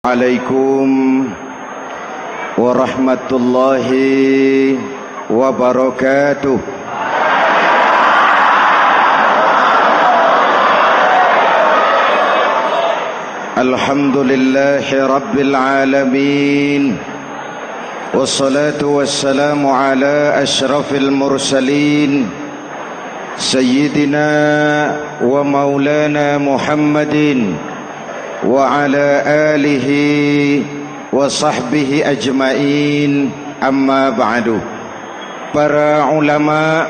Assalamualaikum warahmatullahi wabarakatuh. Alhamdulillahi rabbil alamin, wassalatu wassalamu ala ashrafil mursalin, sayyidina wa maulana Muhammadin wa ala alihi wa sahbihi ajmain, amma ba'du. Para ulama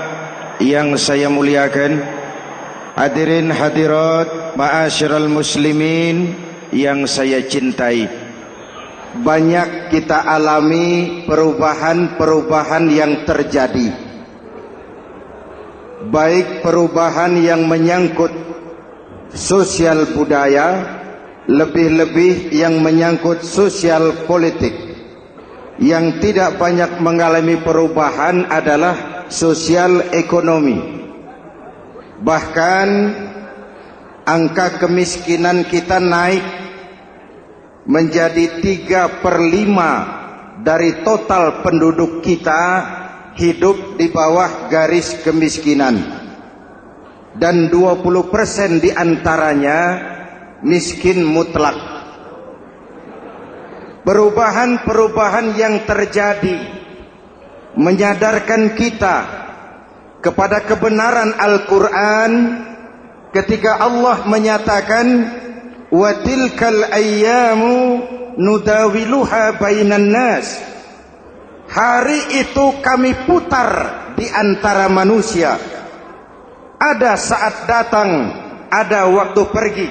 yang saya muliakan, hadirin hadirat ma'asyiral muslimin yang saya cintai, banyak kita alami perubahan-perubahan yang terjadi, baik perubahan yang menyangkut sosial budaya, lebih-lebih yang menyangkut sosial politik. Yang tidak banyak mengalami perubahan adalah sosial ekonomi. Bahkan angka kemiskinan kita naik menjadi 3/5 dari total penduduk kita hidup di bawah garis kemiskinan, dan 20% diantaranya miskin mutlak. Perubahan-perubahan yang terjadi menyadarkan kita kepada kebenaran Al-Quran ketika Allah menyatakan wa tilkal ayyamu nudawiluha bainan nas. Hari itu kami putar di antara manusia. Ada saat datang, ada waktu pergi.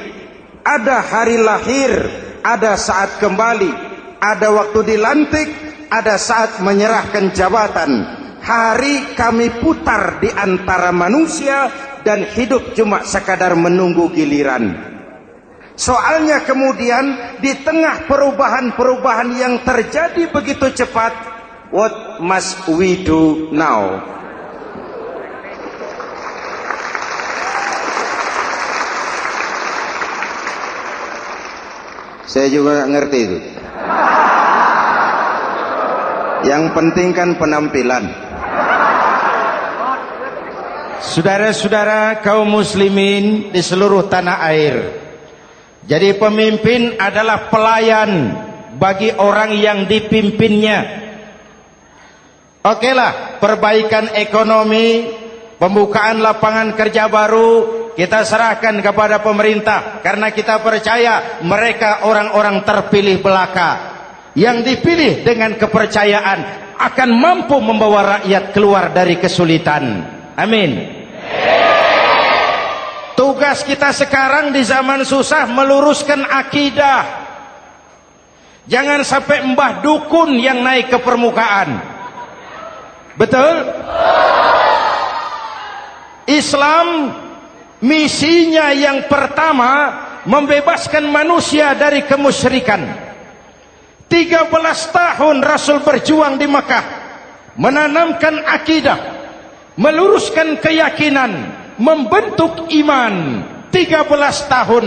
Ada hari lahir, ada saat kembali. Ada waktu dilantik, ada saat menyerahkan jabatan. Hari kami putar di antara manusia dan hidup cuma sekadar menunggu giliran. Soalnya kemudian di tengah perubahan-perubahan yang terjadi begitu cepat, what must we do now? Saya juga nggak ngerti itu. Yang penting kan penampilan. Saudara-saudara kaum muslimin di seluruh tanah air, jadi pemimpin adalah pelayan bagi orang yang dipimpinnya. Okelah, perbaikan ekonomi, pembukaan lapangan kerja baru kita serahkan kepada pemerintah, karena kita percaya mereka orang-orang terpilih belaka yang dipilih dengan kepercayaan akan mampu membawa rakyat keluar dari kesulitan. Amin. Tugas kita sekarang di zaman susah meluruskan akidah. Jangan sampai mbah dukun yang naik ke permukaan. Betul? Islam misinya yang pertama membebaskan manusia dari kemusyrikan. 13 tahun Rasul berjuang di Makkah, menanamkan akidah, meluruskan keyakinan, membentuk iman. 13 tahun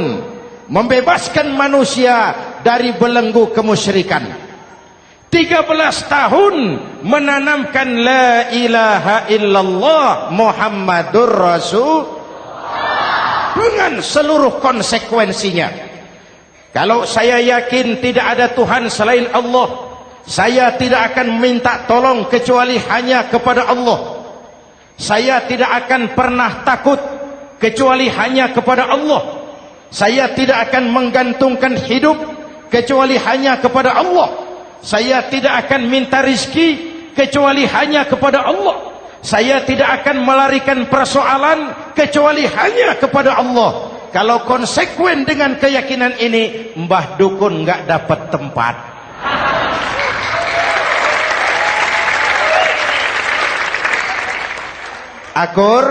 membebaskan manusia dari belenggu kemusyrikan. 13 tahun menanamkan la ilaha illallah Muhammadur Rasul dengan seluruh konsekuensinya. Kalau saya yakin tidak ada Tuhan selain Allah, saya tidak akan meminta tolong kecuali hanya kepada Allah. Saya tidak akan pernah takut kecuali hanya kepada Allah. Saya tidak akan menggantungkan hidup kecuali hanya kepada Allah. Saya tidak akan minta rizki kecuali hanya kepada Allah. Saya tidak akan melarikan persoalan kecuali hanya kepada Allah. Kalau konsekuen dengan keyakinan ini, mbah dukun nggak dapat tempat. Akur?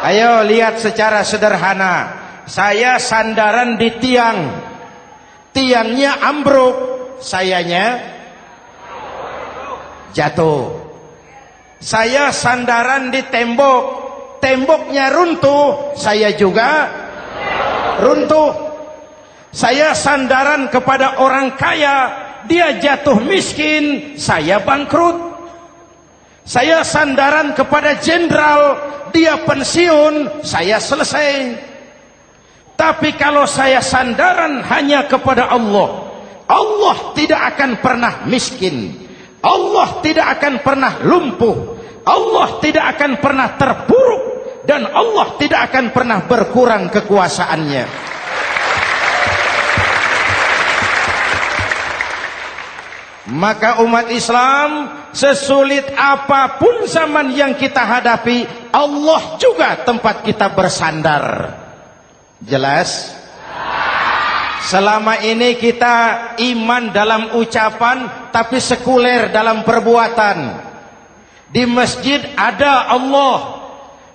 Ayo lihat secara sederhana. Saya sandaran di tiang, tiangnya ambruk, sayanya jatuh. Saya sandaran di tembok, temboknya runtuh, saya juga runtuh. Saya sandaran kepada orang kaya, dia jatuh miskin, saya bangkrut. Saya sandaran kepada jenderal, dia pensiun, saya selesai. Tapi kalau saya sandaran hanya kepada Allah, Allah tidak akan pernah miskin, Allah tidak akan pernah lumpuh, Allah tidak akan pernah terpuruk, dan Allah tidak akan pernah berkurang kekuasaannya. Maka umat Islam, sesulit apapun zaman yang kita hadapi, Allah juga tempat kita bersandar. Jelas? Selama ini kita iman dalam ucapan, tapi sekuler dalam perbuatan. Di masjid ada Allah,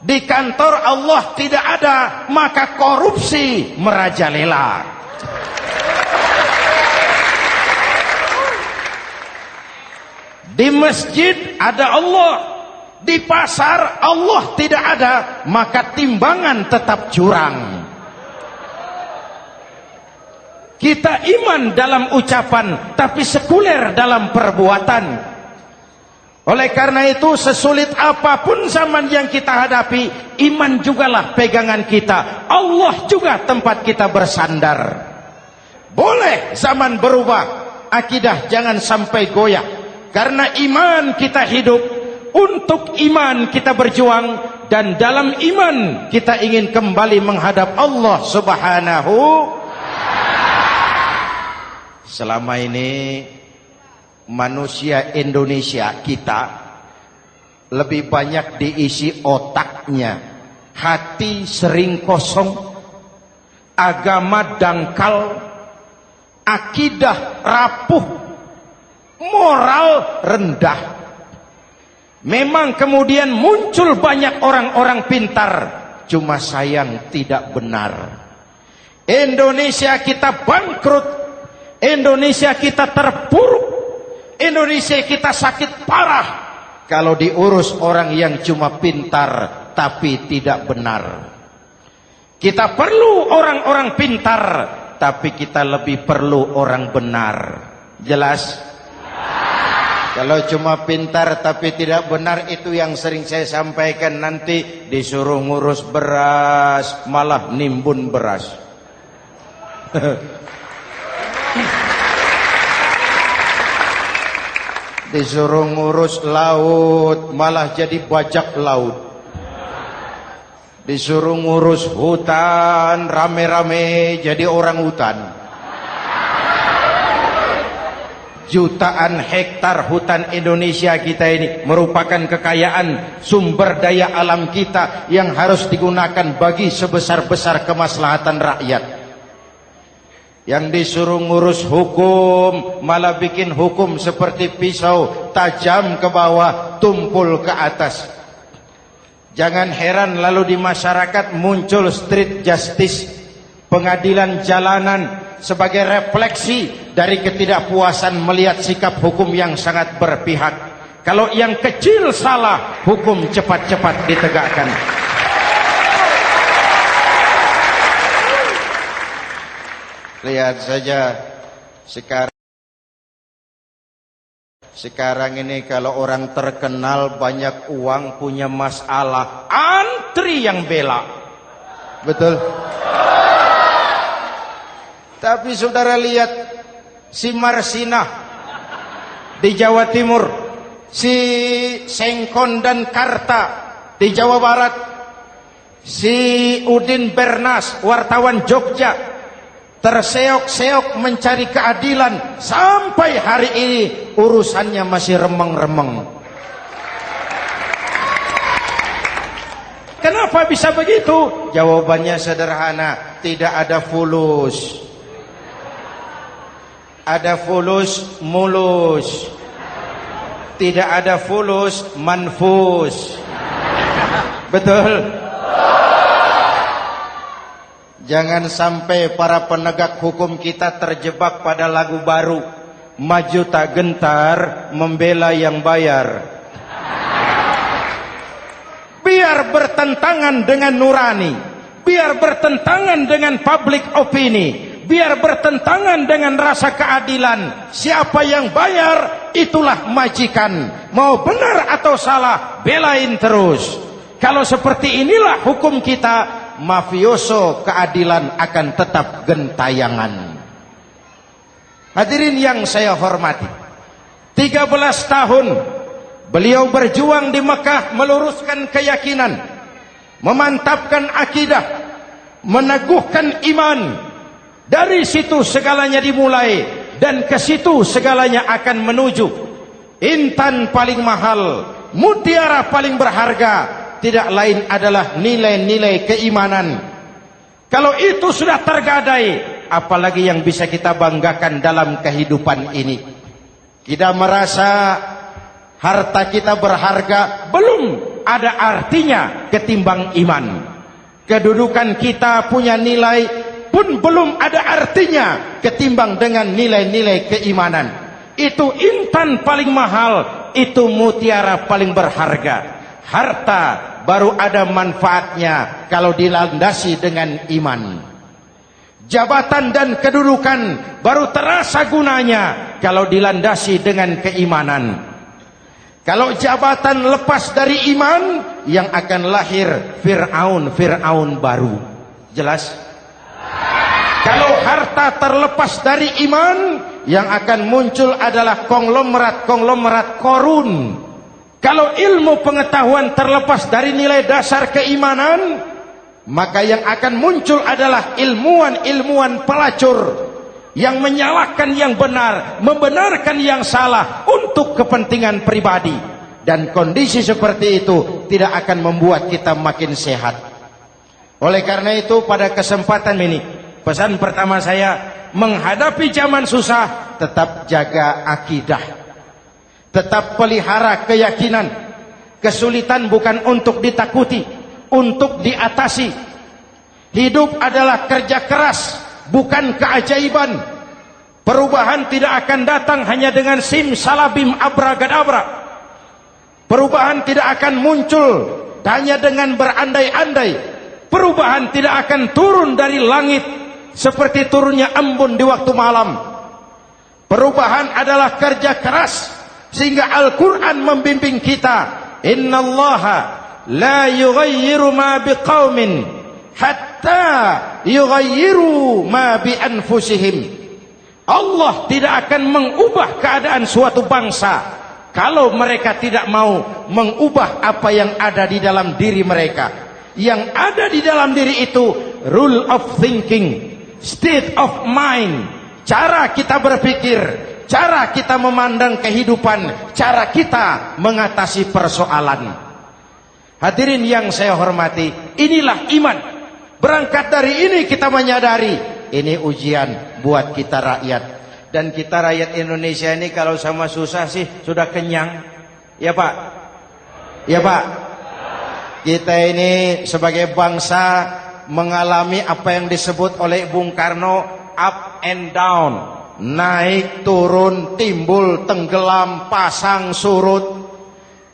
di kantor Allah tidak ada, maka korupsi merajalela. Di masjid ada Allah, di pasar Allah tidak ada, maka timbangan tetap curang. Kita iman dalam ucapan, tapi sekuler dalam perbuatan. Oleh karena itu, sesulit apapun zaman yang kita hadapi, iman jugalah pegangan kita. Allah juga tempat kita bersandar. Boleh zaman berubah, akidah jangan sampai goyah. Karena iman kita hidup, untuk iman kita berjuang, dan dalam iman kita ingin kembali menghadap Allah Subhanahu. Selama ini manusia Indonesia kita lebih banyak diisi otaknya, hati sering kosong, agama dangkal, akidah rapuh, moral rendah. Memang kemudian muncul banyak orang-orang pintar, cuma sayang tidak benar. Indonesia kita bangkrut, Indonesia kita terpuruk, Indonesia kita sakit parah kalau diurus orang yang cuma pintar tapi tidak benar. Kita perlu orang-orang pintar, tapi kita lebih perlu orang benar. Jelas? Kalau cuma pintar tapi tidak benar, itu yang sering saya sampaikan, nanti disuruh ngurus beras malah nimbun beras. Disuruh ngurus laut malah jadi bajak laut. Disuruh ngurus hutan rame-rame jadi orang hutan. Jutaan hektar hutan Indonesia kita ini merupakan kekayaan sumber daya alam kita yang harus digunakan bagi sebesar-besar kemaslahatan rakyat. Yang disuruh ngurus hukum malah bikin hukum seperti pisau, tajam ke bawah, tumpul ke atas. Jangan heran lalu di masyarakat muncul street justice, pengadilan jalanan, sebagai refleksi dari ketidakpuasan melihat sikap hukum yang sangat berpihak. Kalau yang kecil salah, hukum cepat-cepat ditegakkan. Lihat saja sekarang ini kalau orang terkenal banyak uang punya masalah, antri yang bela. Betul? Tapi saudara lihat si Marsinah di Jawa Timur, si Sengkon dan Karta di Jawa Barat, si Udin Bernas wartawan Jogja, terseok-seok mencari keadilan, sampai hari ini urusannya masih remeng-remeng. Kenapa bisa begitu? Jawabannya sederhana, tidak ada fulus. Ada fulus mulus, tidak ada fulus manfus. Betul? Jangan sampai para penegak hukum kita terjebak pada lagu baru, maju tak gentar membela yang bayar. Biar bertentangan dengan nurani, biar bertentangan dengan public opini, biar bertentangan dengan rasa keadilan. Siapa yang bayar, itulah majikan. Mau benar atau salah, belain terus. Kalau seperti inilah hukum kita, mafioso keadilan akan tetap gentayangan. Hadirin yang saya hormati, 13 tahun beliau berjuang di Mekah, meluruskan keyakinan, memantapkan akidah, meneguhkan iman. Dari situ segalanya dimulai, dan ke situ segalanya akan menuju. Intan paling mahal, mutiara paling berharga, tidak lain adalah nilai-nilai keimanan. Kalau itu sudah tergadai, apalagi yang bisa kita banggakan dalam kehidupan ini? Kita merasa harta kita berharga, belum ada artinya ketimbang iman. Kedudukan kita punya nilai pun belum ada artinya ketimbang dengan nilai-nilai keimanan. Itu intan paling mahal, itu mutiara paling berharga. Harta baru ada manfaatnya kalau dilandasi dengan iman. Jabatan dan kedudukan baru terasa gunanya kalau dilandasi dengan keimanan. Kalau jabatan lepas dari iman, yang akan lahir Fir'aun baru. Jelas? Kalau harta terlepas dari iman, yang akan muncul adalah konglomerat Korun. Kalau ilmu pengetahuan terlepas dari nilai dasar keimanan, maka yang akan muncul adalah ilmuwan pelacur yang menyalahkan yang benar, membenarkan yang salah untuk kepentingan pribadi. Dan kondisi seperti itu tidak akan membuat kita makin sehat. Oleh karena itu, pada kesempatan ini, pesan pertama saya, menghadapi zaman susah, tetap jaga akidah. Tetap pelihara keyakinan. Kesulitan bukan untuk ditakuti, untuk diatasi. Hidup adalah kerja keras, bukan keajaiban. Perubahan tidak akan datang hanya dengan simsalabim abragadabra. Perubahan tidak akan muncul hanya dengan berandai-andai. Perubahan tidak akan turun dari langit seperti turunnya embun di waktu malam. Perubahan adalah kerja keras. Sehingga Al-Quran membimbing kita, innallaha la yughayyiru ma biqaumin hatta yughayyiru ma bi anfusihim. Allah tidak akan mengubah keadaan suatu bangsa kalau mereka tidak mau mengubah apa yang ada di dalam diri mereka. Yang ada di dalam diri itu rule of thinking, state of mind, cara kita berpikir, cara kita memandang kehidupan, cara kita mengatasi persoalan. Hadirin yang saya hormati, inilah iman. Berangkat dari ini kita menyadari, ini ujian buat kita rakyat. Dan kita rakyat Indonesia ini kalau sama susah sih sudah kenyang. Ya Pak? Ya Pak? Kita ini sebagai bangsa mengalami apa yang disebut oleh Bung Karno up and down. Naik, turun, timbul, tenggelam, pasang, surut.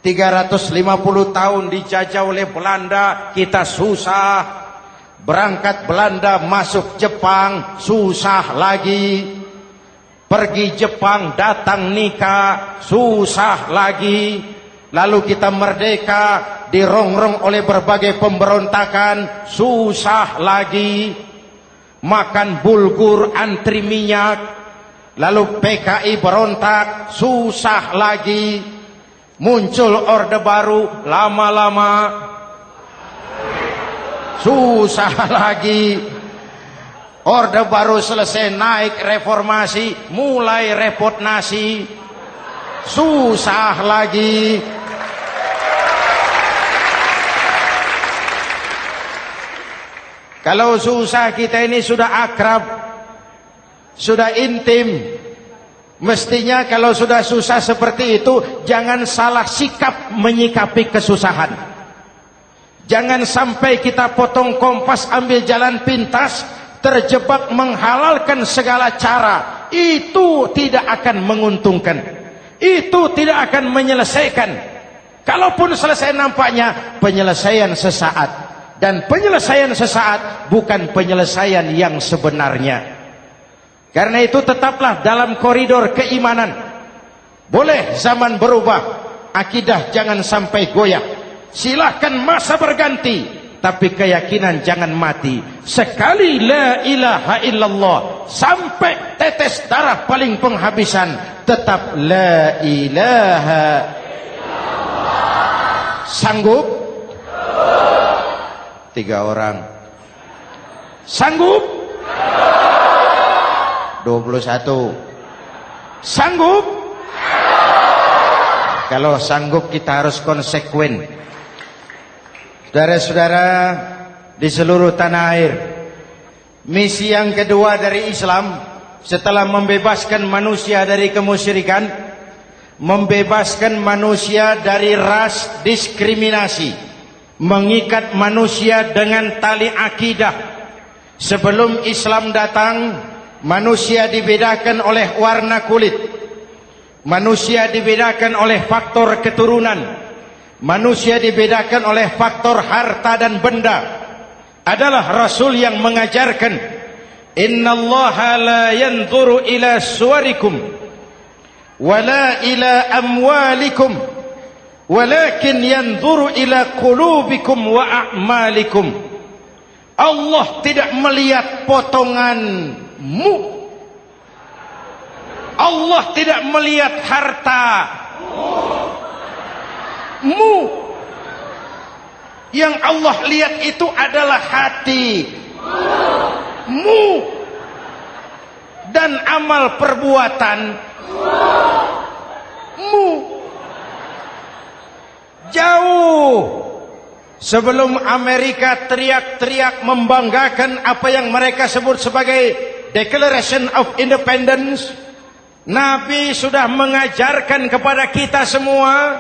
350 tahun dijajah oleh Belanda, kita susah. Berangkat Belanda, masuk Jepang, susah lagi. Pergi Jepang, datang nikah, susah lagi. Lalu kita merdeka, dirongrong oleh berbagai pemberontakan, susah lagi. Makan bulgur, antri minyak. Lalu PKI berontak, susah lagi. Muncul orde baru, lama-lama susah lagi. Orde baru selesai, naik reformasi, mulai repot nasi, susah lagi. Kalau susah kita ini sudah akrab, sudah intim. Mestinya kalau sudah susah seperti itu, jangan salah sikap menyikapi kesusahan. Jangan sampai kita potong kompas, ambil jalan pintas, terjebak menghalalkan segala cara. Itu tidak akan menguntungkan. Itu tidak akan menyelesaikan. Kalaupun selesai, nampaknya penyelesaian sesaat. Dan penyelesaian sesaat bukan penyelesaian yang sebenarnya. Karena itu tetaplah dalam koridor keimanan. Boleh zaman berubah, akidah jangan sampai goyah. Silahkan masa berganti, tapi keyakinan jangan mati. Sekali la ilaha illallah, sampai tetes darah paling penghabisan, tetap la ilaha illallah. Sanggup? 3 orang. Sanggup? 21. Sanggup? Kalau sanggup kita harus konsekuen. Saudara-saudara di seluruh tanah air, misi yang kedua dari Islam setelah membebaskan manusia dari kemusyrikan, membebaskan manusia dari ras diskriminasi, mengikat manusia dengan tali akidah. Sebelum Islam datang, manusia dibedakan oleh warna kulit, manusia dibedakan oleh faktor keturunan, manusia dibedakan oleh faktor harta dan benda. Adalah Rasul yang mengajarkan, innallaha la yanzuru ila suwarikum wala ila amwalikum walakin yanzuru ila qulubikum wa a'malikum. Allah tidak melihat potonganmu, Allah tidak melihat hartamu. Yang Allah lihat itu adalah hatimu dan amal perbuatanmu. Jauh sebelum Amerika teriak-teriak membanggakan apa yang mereka sebut sebagai Declaration of Independence, Nabi sudah mengajarkan kepada kita semua,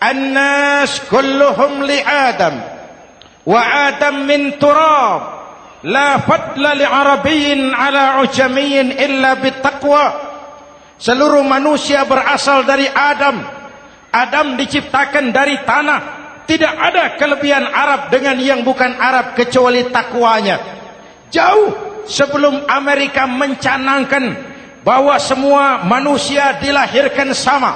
annas kulluhum li Adam wa Adam min turab la fadla li arabiyyin ala ujamiyyin illa bittaqwa. Seluruh manusia berasal dari Adam. Adam diciptakan dari tanah. Tidak ada kelebihan Arab dengan yang bukan Arab kecuali takwanya. Jauh sebelum Amerika mencanangkan bahwa semua manusia dilahirkan sama,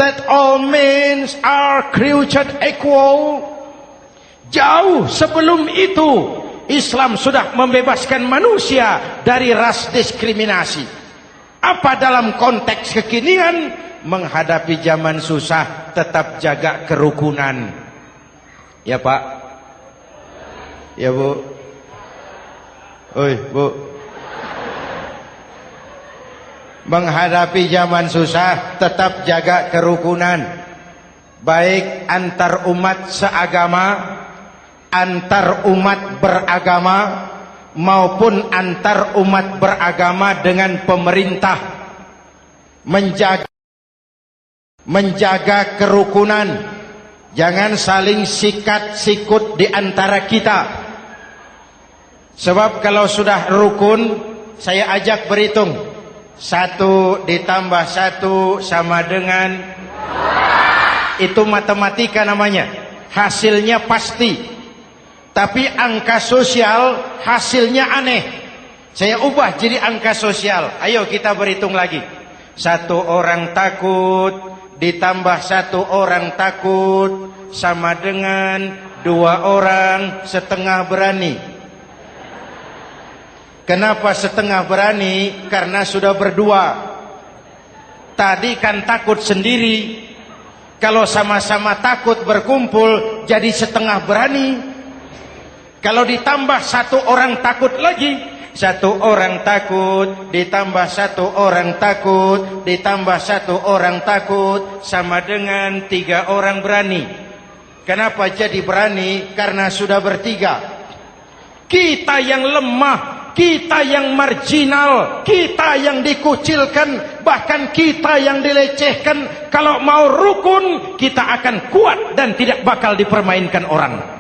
that all men are created equal. Jauh sebelum itu Islam sudah membebaskan manusia dari ras diskriminasi. Apa dalam konteks kekinian? Menghadapi zaman susah tetap jaga kerukunan. Ya Pak, ya Bu, oi Bu. Menghadapi zaman susah tetap jaga kerukunan, baik antar umat seagama, antar umat beragama, maupun antar umat beragama dengan pemerintah. Menjaga kerukunan. Jangan saling sikat sikut di antara kita. Sebab kalau sudah rukun, saya ajak berhitung. 1 ditambah 1 sama dengan, itu matematika namanya. Hasilnya pasti. Tapi angka sosial hasilnya aneh. Saya ubah jadi angka sosial. Ayo kita berhitung lagi. 1 orang takut ditambah 1 orang takut sama dengan 2 orang setengah berani. Kenapa setengah berani? Karena sudah berdua. Tadi kan takut sendiri. Kalau sama-sama takut berkumpul jadi setengah berani. Kalau ditambah 1 orang takut lagi, 1 orang takut ditambah 1 orang takut ditambah 1 orang takut sama dengan 3 orang berani. Kenapa jadi berani? Karena sudah bertiga. Kita yang lemah, kita yang marginal, kita yang dikucilkan, bahkan kita yang dilecehkan, kalau mau rukun kita akan kuat dan tidak bakal dipermainkan orang.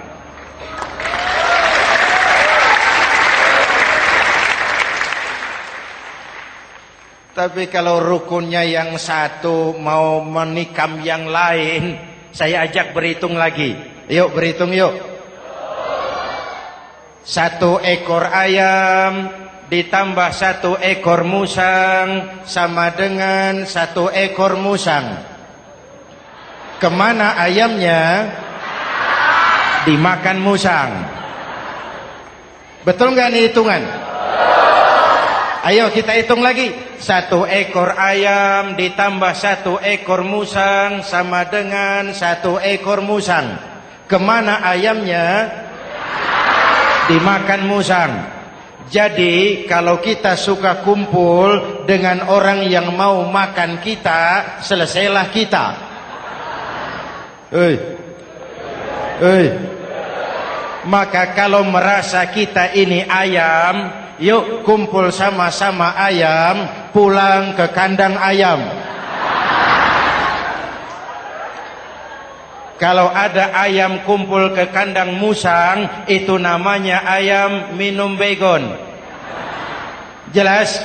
Tapi kalau rukunnya yang satu mau menikam yang lain, saya ajak berhitung lagi. Yuk berhitung yuk. 1 ekor ayam ditambah 1 ekor musang sama dengan 1 ekor musang. Kemana ayamnya? Dimakan musang. Betul nggak nih hitungan? Ayo kita hitung lagi. 1 ekor ayam ditambah 1 ekor musang sama dengan 1 ekor musang. Kemana ayamnya? Dimakan musang. Jadi kalau kita suka kumpul dengan orang yang mau makan kita, selesailah kita. Maka kalau merasa kita ini ayam, yuk kumpul sama-sama ayam, pulang ke kandang ayam. Kalau ada ayam kumpul ke kandang musang, itu namanya ayam minum baygon. Jelas?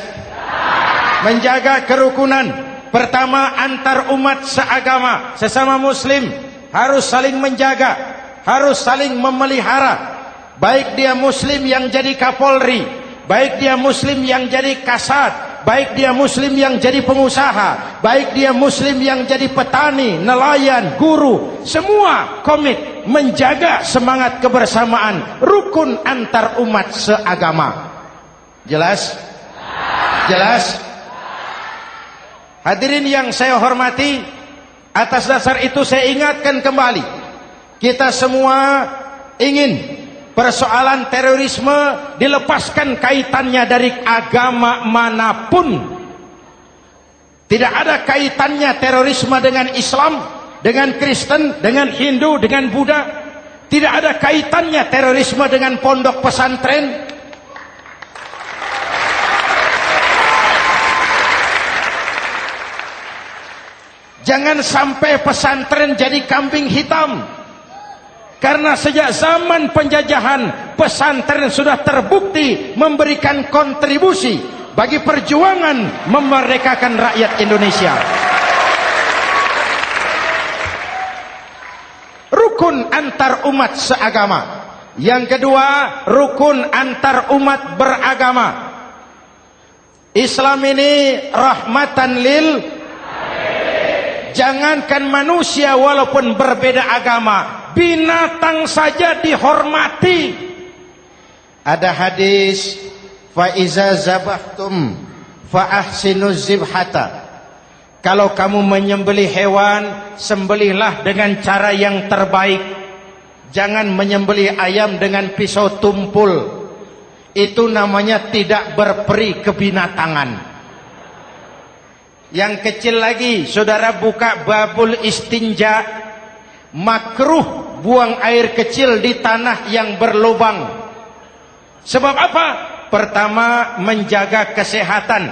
Menjaga kerukunan. Pertama, antar umat seagama, sesama muslim harus saling menjaga, harus saling memelihara. Baik dia muslim yang jadi kapolri, baik dia muslim yang jadi kasat, baik dia muslim yang jadi pengusaha, baik dia muslim yang jadi petani, nelayan, guru, semua komit menjaga semangat kebersamaan, rukun antar umat seagama. Jelas? Jelas? Hadirin yang saya hormati, atas dasar itu saya ingatkan kembali, kita semua ingin persoalan terorisme dilepaskan kaitannya dari agama manapun. Tidak ada kaitannya terorisme dengan Islam, dengan Kristen, dengan Hindu, dengan Buddha. Tidak ada kaitannya terorisme dengan pondok pesantren. Jangan sampai pesantren jadi kambing hitam. Karena sejak zaman penjajahan, pesantren sudah terbukti memberikan kontribusi bagi perjuangan memerdekakan rakyat Indonesia. Rukun antar umat seagama. Yang kedua, rukun antar umat beragama. Islam ini rahmatan lil alamin. Jangankan manusia walaupun berbeda agama, binatang saja dihormati. Ada hadis, fa iza zabahtum fa ahsinuz zibhata. Kalau kamu menyembelih hewan, sembelihlah dengan cara yang terbaik. Jangan menyembelih ayam dengan pisau tumpul. Itu namanya tidak berperi kebinatangan. Yang kecil lagi, saudara buka babul istinja, makruh buang air kecil di tanah yang berlubang. Sebab apa? Pertama, menjaga kesehatan.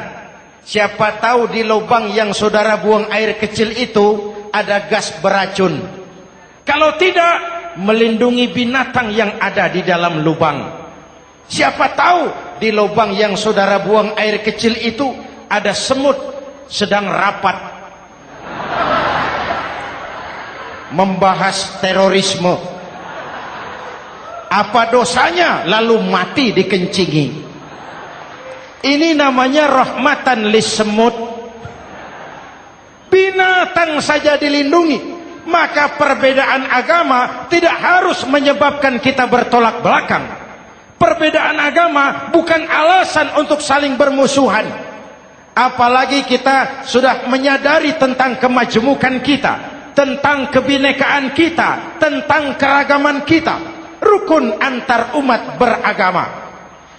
Siapa tahu di lubang yang saudara buang air kecil itu ada gas beracun. Kalau tidak, melindungi binatang yang ada di dalam lubang. Siapa tahu di lubang yang saudara buang air kecil itu ada semut sedang rapat membahas terorisme. Apa dosanya lalu mati dikencingi? Ini namanya rahmatan lis semut. Binatang saja dilindungi. Maka perbedaan agama tidak harus menyebabkan kita bertolak belakang. Perbedaan agama bukan alasan untuk saling bermusuhan. Apalagi kita sudah menyadari tentang kemajemukan kita, tentang kebinekaan kita, tentang keragaman kita. Rukun antar umat beragama.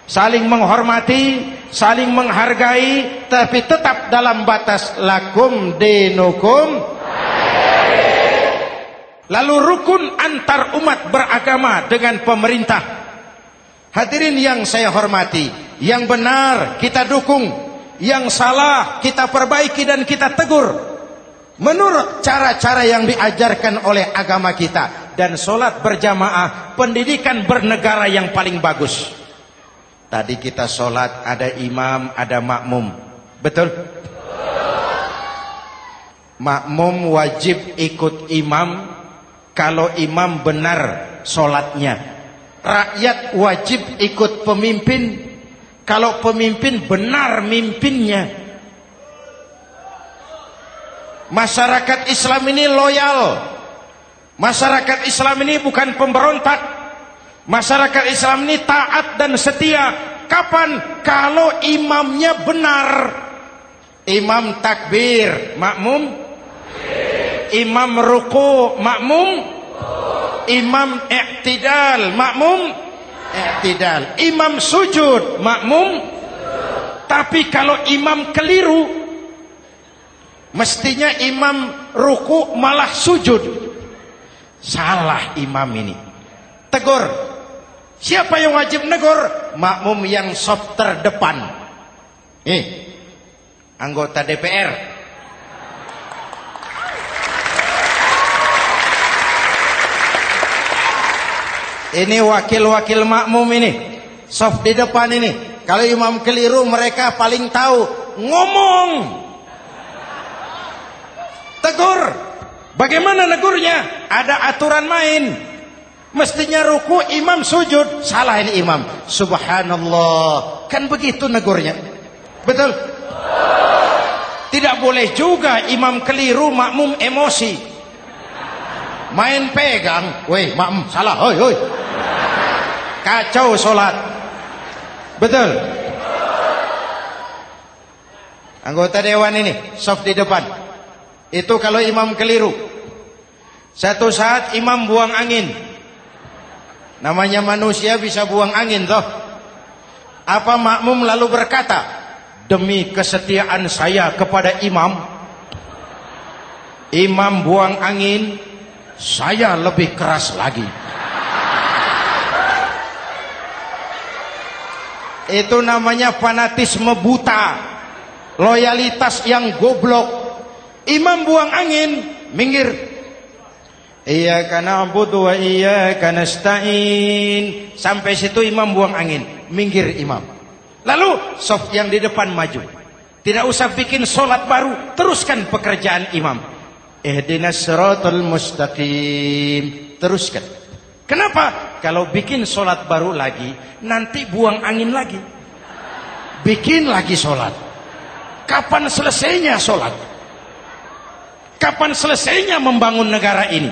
Saling menghormati, saling menghargai, tapi tetap dalam batas lakum dinukum. Lalu rukun antar umat beragama dengan pemerintah. Hadirin yang saya hormati, yang benar kita dukung, yang salah kita perbaiki dan kita tegur menurut cara-cara yang diajarkan oleh agama kita. Dan sholat berjamaah, pendidikan bernegara yang paling bagus. Tadi kita sholat ada imam, ada makmum, betul? Makmum wajib ikut imam kalau imam benar sholatnya. Rakyat wajib ikut pemimpin kalau pemimpin benar mimpinnya. Masyarakat Islam ini loyal. Masyarakat Islam ini bukan pemberontak. Masyarakat Islam ini taat dan setia. Kapan? Kalau imamnya benar. Imam takbir, makmum. Imam ruku, makmum. Imam i'tidal, makmum. I'tidal. Imam sujud, makmum. Tapi kalau imam keliru, mestinya imam ruku malah sujud. Salah imam ini. Tegur. Siapa yang wajib negur? Makmum yang saf terdepan. Anggota DPR. Ini wakil-wakil makmum ini, saf di depan ini. Kalau imam keliru mereka paling tahu. Ngomong. Tegur. Bagaimana negurnya? Ada aturan main. Mestinya ruku, imam sujud. Salah ini imam. Subhanallah. Kan begitu negurnya. Betul? Tidak boleh juga imam keliru, makmum emosi. Main pegang. Weh, makmum salah. Hoi, hoi. Kacau solat. Betul? Anggota dewan ini, saf di depan. Itu kalau imam keliru. Satu saat imam buang angin. Namanya manusia bisa buang angin toh. Apa makmum lalu berkata, demi kesetiaan saya kepada imam, imam buang angin, saya lebih keras lagi. Itu namanya fanatisme buta, loyalitas yang goblok. Imam buang angin, minggir. Iyyaka na'budu wa iyyaka nasta'in. Sampai situ imam buang angin, minggir imam. Lalu saf yang di depan maju. Tidak usah bikin solat baru, teruskan pekerjaan imam. Ihdinas siratal mustaqim. Teruskan. Kenapa? Kalau bikin solat baru lagi, nanti buang angin lagi. Bikin lagi solat. Kapan selesainya solat? Kapan selesainya membangun negara ini?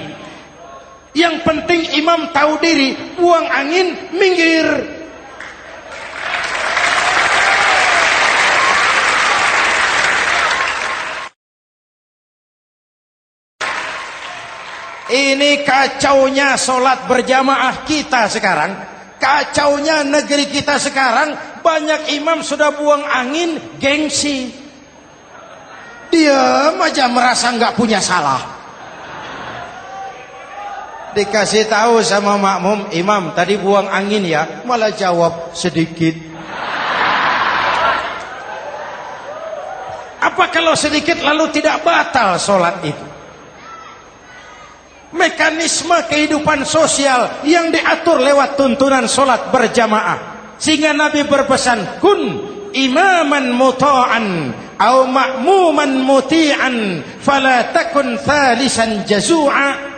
Yang penting imam tahu diri, buang angin, minggir. Ini kacaunya solat berjamaah kita sekarang. Kacaunya negeri kita sekarang. Banyak imam sudah buang angin, gengsi. Dia aja merasa nggak punya salah. Dikasih tahu sama makmum, imam tadi buang angin ya, malah jawab sedikit. Apa kalau sedikit lalu tidak batal solat itu? Mekanisme kehidupan sosial yang diatur lewat tuntunan solat berjamaah. Sehingga Nabi berpesan, kun imaman muta'an au ma'muman muti'an fala takun thalisan jazu'a.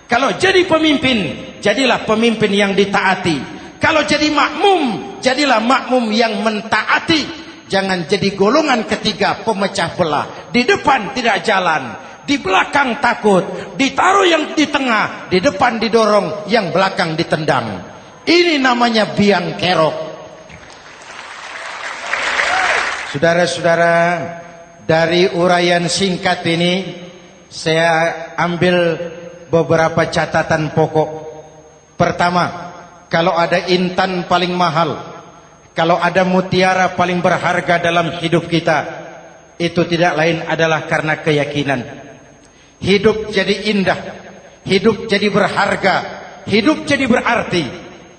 Kalau jadi pemimpin, jadilah pemimpin yang ditaati. Kalau jadi makmum, jadilah makmum yang mentaati. Jangan jadi golongan ketiga pemecah belah. Di depan tidak jalan, di belakang takut, ditaruh yang di tengah, di depan didorong, yang belakang ditendang. Ini namanya biang kerok. Saudara-saudara, dari uraian singkat ini saya ambil beberapa catatan pokok. Pertama, kalau ada intan paling mahal, kalau ada mutiara paling berharga dalam hidup kita, itu tidak lain adalah karena keyakinan. Hidup jadi indah, hidup jadi berharga, hidup jadi berarti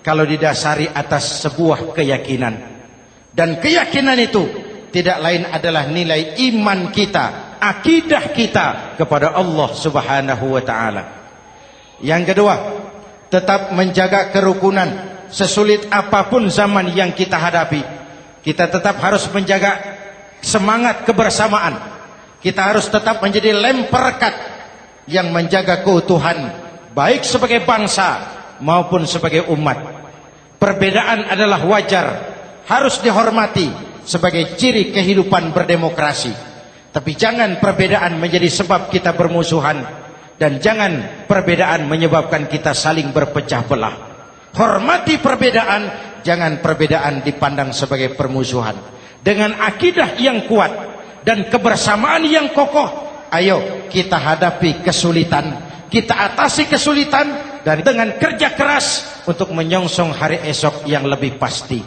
kalau didasari atas sebuah keyakinan. Dan keyakinan itu tidak lain adalah nilai iman kita, akidah kita kepada Allah Subhanahu wa taala. Yang kedua, tetap menjaga kerukunan. Sesulit apapun zaman yang kita hadapi, kita tetap harus menjaga semangat kebersamaan. Kita harus tetap menjadi lem perekat yang menjaga keutuhan, baik sebagai bangsa maupun sebagai umat. Perbedaan adalah wajar, harus dihormati sebagai ciri kehidupan berdemokrasi. Tapi jangan perbedaan menjadi sebab kita bermusuhan, dan jangan perbedaan menyebabkan kita saling berpecah belah. Hormati perbedaan, jangan perbedaan dipandang sebagai permusuhan. Dengan akidah yang kuat dan kebersamaan yang kokoh, ayo kita hadapi kesulitan, kita atasi kesulitan, dan dengan kerja keras untuk menyongsong hari esok yang lebih pasti.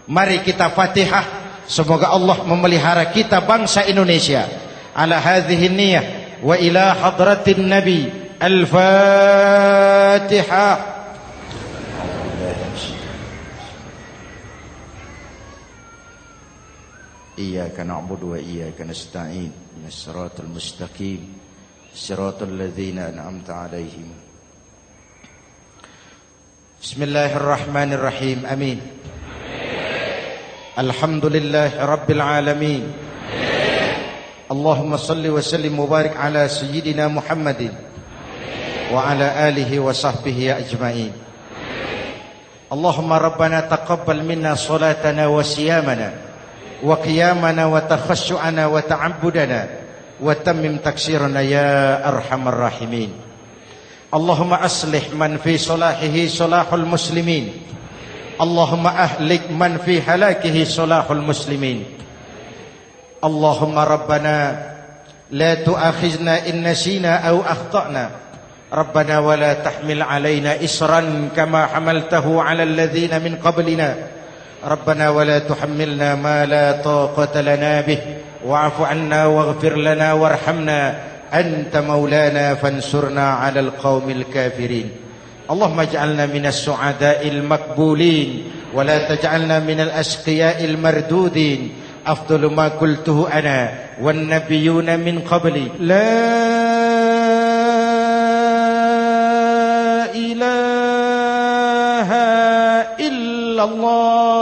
Mari kita Fatihah. Semoga Allah memelihara kita bangsa Indonesia. Ala hadhihi niyah wa ila hadratin Nabi. Al-Fatihah. Iyyaka na'budu wa iyyaka nasta'in. Ihdinas siratal mustaqim. Siratal ladzina an'amta 'alaihim. Bismillahirrahmanirrahim. Amin. Alhamdulillah Rabbil Alamin. Allahumma salli wa sallim mubarak ala Sayyidina Muhammadin wa ala alihi wa sahbihi ajma'in. Allahumma Rabbana taqabbal minna salatana wa siyamana wa qiyamana wa takhashu'ana wa ta'abbudana wa tammim taksirana ya arhamar rahimin. Allahumma aslih man fi salahihi salahul muslimin. Allahumma ahlik man fi halakihi salahul muslimin. Allahumma Rabbana la tu'akhizna in nasina aw akhtana. Rabbana wa la tahmil alaina isran kama hamaltahu ala alladhina min qablina. Rabbana wa la tuhammilna ma la taqata lana bih wa'fu 'anna waghfir lana warhamna anta maulana fansurna 'alal qaumil kafirin. Allahumma ij'alna minas su'ada'il makbulin wa la taj'alna minal ashqiya'il mardudin. Afdalu ma qultuhu ana wan nabiyyuna min qabli. La ilaha illallah.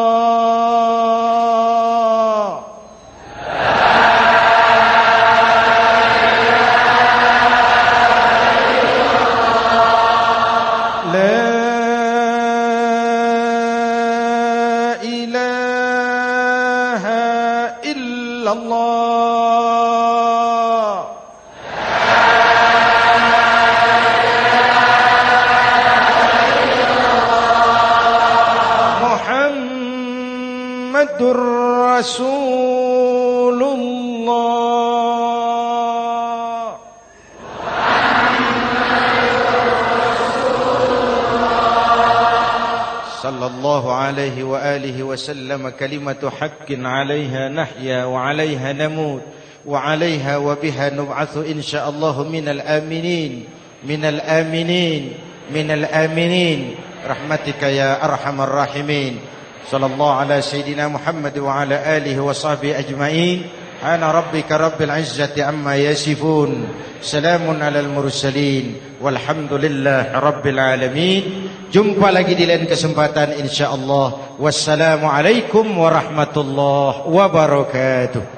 Rasulullah. Sallallahu alaihi wa alihi wa sallam. Kalimatu haqqin 'alaiha nahya wa 'alaiha namut wa 'alaiha wa biha nub'atsu insyaallah minal aminin minal aminin minal aminin rahmatika ya arhamar rahimin. Sallallahu ala Sayyidina Muhammad wa ala alihi wa sahbihi ajma'in. Ana rabbika rabbil izzati amma yasifun. Salamun alal mursalin. Walhamdulillah rabbil alamin. Jumpa lagi di lain kesempatan insyaallah. Wassalamualaikum warahmatullahi wabarakatuh.